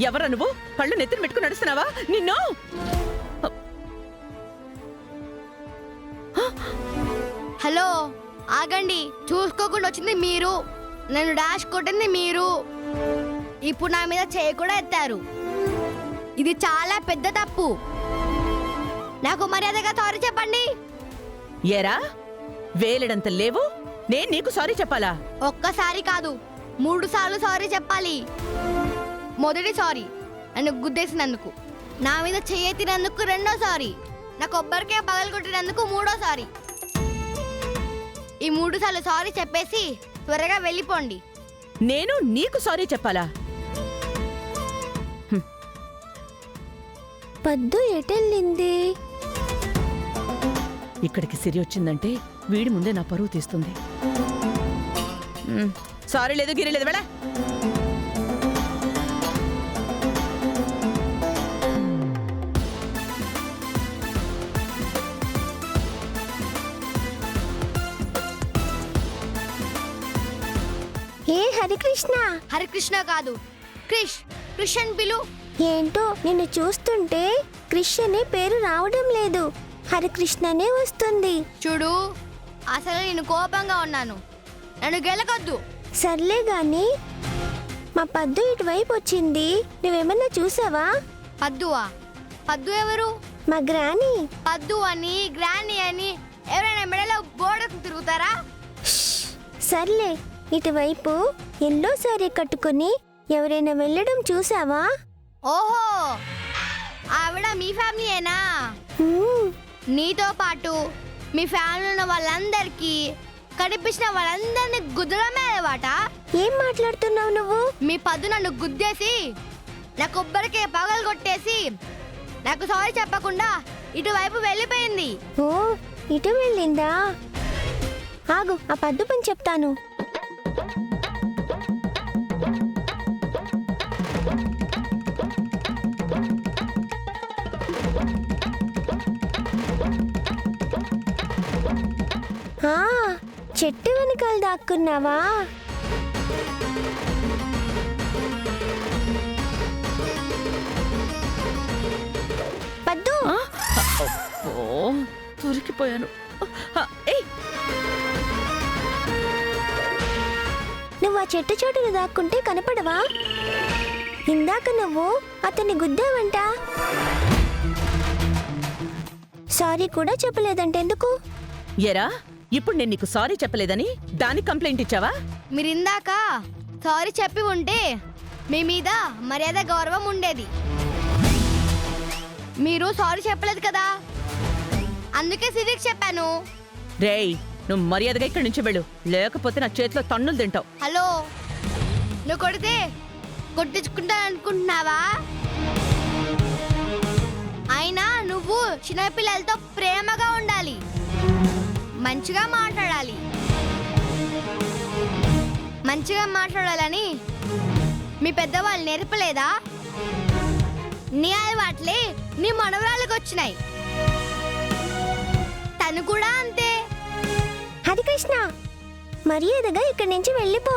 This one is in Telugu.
ఎవరా నువ్వు? కళ్ళు నెత్తిన పెట్టుకుని నడుస్తున్నావా? నిన్ను హలో ఆగండి, చూసుకోకుండా వచ్చింది మీరు, నన్ను డాష్ కొట్టింది మీరు, ఇప్పుడు నా మీద చేయి కూడా ఎత్తారు. ఇది చాలా పెద్ద తప్పు. నాకు మర్యాదగా సారీ చెప్పండి. ఏరా వేలెడంత లేవు, నేను నీకు సారీ చెప్పాలా? ఒక్కసారి కాదు 3 సార్లు సారీ చెప్పాలి. మొదటి సారీ నన్ను గుద్దేసినందుకు, నా మీద చెయ్యెత్తినందుకు 2వ సారీ, నా కొబ్బరికాయ పగలగొట్టినందుకు 3వ సారీ. ఈ 3 సార్లు సారీ చెప్పేసి త్వరగా వెళ్ళిపోండి. నేను నీకు సారీ చెప్పాలా? పద్దు ఎటెళ్ళింది? ఇక్కడికి సిరి వచ్చిందంటే వీడి ముందే నా పరువు తీస్తుంది. సారీ లేదు గిరి లేదు, వెళ్ళా. ఏ హరికృష్ణ? హరికృష్ణ కాదు, కృష్ అని పిలు. ఏంటో నిన్ను చూస్తుంటే క్రిష్ అనే పేరు రావడం లేదు, హరికృష్ణనే వస్తుంది. చూడు, అసలు నేను కోపంగా ఉన్నాను, నన్ను గెలకొద్దు. సర్లే గాని మా పద్దు ఇటువైపు వచ్చింది, నువ్వేమన్నా చూసావా? పద్దువా? పద్దు ఎవరు? మా గ్రాని. పద్దు అని గ్రాని అని ఎవరైనా మెడలో గోడకు తిరుగుతారా? సర్లే, ఇటువైపు ఎల్లో సారీ కట్టుకుని ఎవరైనా వెళ్ళడం చూసావా? ఓహో, ఆవిడ మీ ఫ్యామిలీయేనా? నీతో పాటు మీ ఫ్యామిలీ ఉన్న వాళ్ళందరికీ కనిపించిన వాళ్ళందరినీ గుద్దడమే అలవాట? ఏం మాట్లాడుతున్నావు నువ్వు? మీ పద్దు నన్ను గుద్దేసి నా కొబ్బరికాయ పగలు కొట్టేసి నాకు సారీ చెప్పకుండా ఇటువైపు వెళ్ళిపోయింది. ఓ, ఇటు వెళ్ళిందా? ఆగు, ఆ పద్దు పని చెప్తాను. చెట్టు వెనకాల దాక్కున్నావా? పద్దు, దొరికిపోయాను. నువ్వు ఆ చెట్టు చోటును దాక్కుంటే కనపడవా? ఇందాక నువ్వు అతన్ని గుద్దావంట. సారీ కూడా చెప్పలేదంటే ఎందుకు? ఎరా, ఇప్పుడు నేను నీకు సారీ చెప్పలేదని దానికి కంప్లైంట్ ఇచ్చావా? మీరిందాక సారీ చెప్పి ఉంటే మీ మీద మర్యాద గౌరవం ఉండేది. మీరు సారీ చెప్పలేదు కదా, అందుకే సిరికి చెప్పాను. రేయ్, నువ్వు మర్యాదగా ఇక్కడి నుంచి వెళ్ళు, లేకపోతే నా చేతిలో తన్నులు తింటావు. హలో, నువ్వు కొడితే కొట్టించుకుంటా అనుకుంటున్నావా? అయినా నువ్వు చిన్నపిల్లలతో ప్రేమగా ఉండాలి, మంచిగా మాట్లాడాలి. మంచిగా మాట్లాడాలని మీ పెద్దవాళ్ళు నేర్పలేదా? నీ అలవాట్లే నీ మనవరాలకు వచ్చినాయి, తను కూడా అంతే. హరికృష్ణ, మర్యాదగా ఇక్కడి నుంచి వెళ్ళిపో.